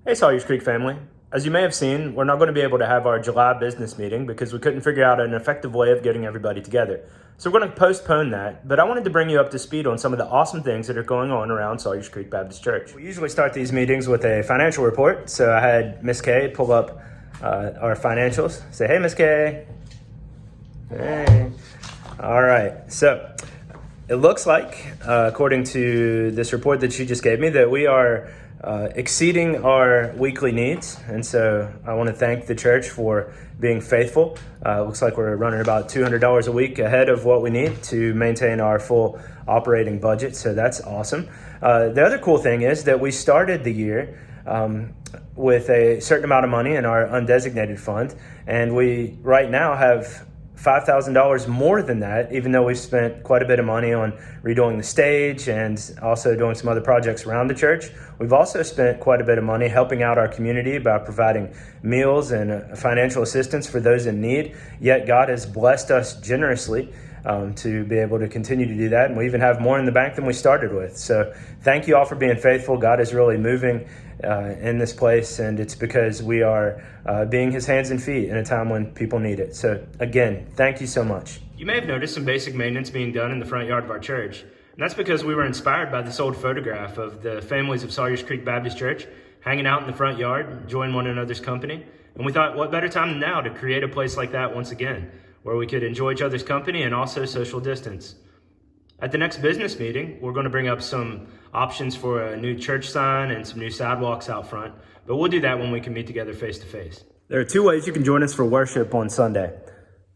Hey Sawyers Creek family. As you may have seen, we're not going to be able to have our July business meeting because we couldn't figure out an effective way of getting everybody together. So we're going to postpone that, but I wanted to bring you up to speed on some of the awesome things that are going on around Sawyers Creek Baptist Church. We usually start these meetings with a financial report, so I had Miss Kay pull up our financials. Say, hey Miss Kay. Hey. All right, so it looks like, according to this report that she just gave me, that we are exceeding our weekly needs. And so I want to thank the church for being faithful. It looks like we're running about $200 a week ahead of what we need to maintain our full operating budget. So that's awesome. The other cool thing is that we started the year with a certain amount of money in our undesignated fund. And we right now have $5,000 more than that, even though we've spent quite a bit of money on redoing the stage and also doing some other projects around the church. We've also spent quite a bit of money helping out our community by providing meals and financial assistance for those in need. Yet God has blessed us generously to be able to continue to do that. And we even have more in the bank than we started with. So thank you all for being faithful. God is really moving in this place, and it's because we are being his hands and feet in a time when people need it. So again, thank you so much. You may have noticed some basic maintenance being done in the front yard of our church. And that's because we were inspired by this old photograph of the families of Sawyers Creek Baptist Church hanging out in the front yard, enjoying one another's company. And we thought, what better time than now to create a place like that once again, where we could enjoy each other's company and also social distance. At the next business meeting, we're going to bring up some options for a new church sign and some new sidewalks out front, but we'll do that when we can meet together face to face. There are two ways you can join us for worship on Sunday.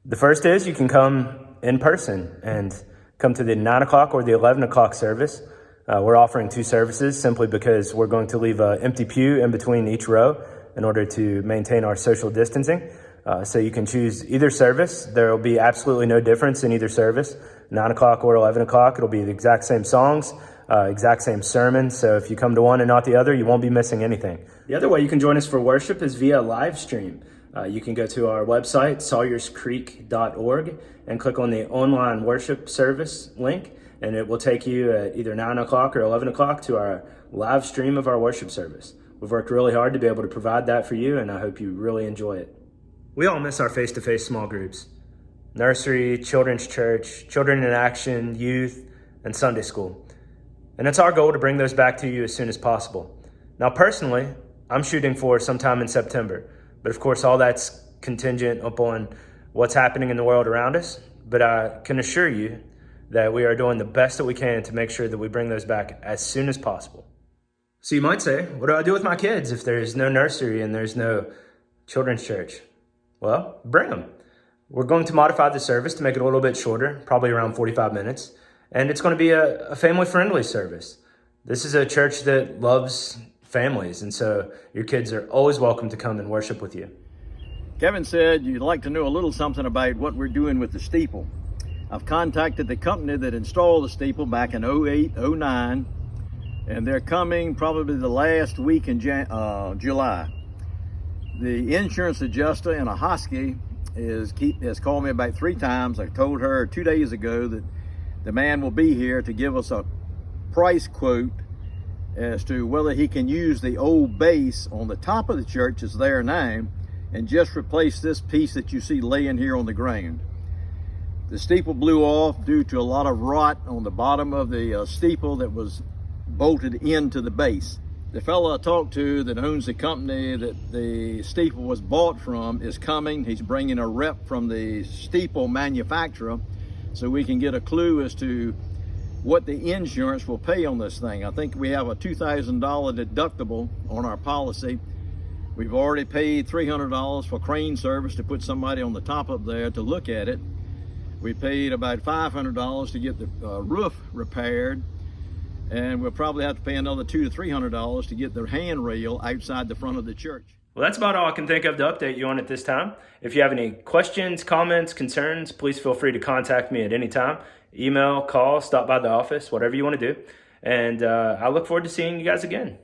The first is you can come in person and come to the 9 o'clock or the 11 o'clock service. We're offering two services simply because we're going to leave an empty pew in between each row in order to maintain our social distancing. So you can choose either service. There will be absolutely no difference in either service, 9 o'clock or 11 o'clock. It'll be the exact same songs, exact same sermon. So if you come to one and not the other, you won't be missing anything. The other way you can join us for worship is via Livestream. You can go to our website, sawyerscreek.org, and click on the online worship service link, and it will take you at either 9 o'clock or 11 o'clock to our live stream of our worship service. We've worked really hard to be able to provide that for you, and I hope you really enjoy it. We all miss our face-to-face small groups. Nursery, children's church, children in action, youth, and Sunday school. And it's our goal to bring those back to you as soon as possible. Now, personally, I'm shooting for sometime in September. But of course, all that's contingent upon what's happening in the world around us. But I can assure you that we are doing the best that we can to make sure that we bring those back as soon as possible. So you might say, what do I do with my kids if there's no nursery and there's no children's church? Well, bring them. We're going to modify the service to make it a little bit shorter, probably around 45 minutes. And it's going to be a family-friendly service. This is a church that loves families, and so your kids are always welcome to come and worship with you. Kevin said you'd like to know a little something about what we're doing with the steeple. I've contacted the company that installed the steeple back in 08, 09, and they're coming probably the last week in July. The insurance adjuster in a Hosky has called me about 3 times. I told her 2 days ago that the man will be here to give us a price quote as to whether he can use the old base on the top of the church that's there now and just replace this piece that you see laying here on the ground. The steeple blew off due to a lot of rot on the bottom of the steeple that was bolted into the base. The fellow I talked to that owns the company that the steeple was bought from is coming. He's bringing a rep from the steeple manufacturer so we can get a clue as to what the insurance will pay on this thing. I think we have a $2,000 deductible on our policy. We've already paid $300 for crane service to put somebody on the top up there to look at it. We paid about $500 to get the roof repaired, and we'll probably have to pay another $200 to $300 to get the handrail outside the front of the church. Well, that's about all I can think of to update you on at this time. If you have any questions, comments, concerns, please feel free to contact me at any time. Email, call, stop by the office, whatever you want to do. And I look forward to seeing you guys again.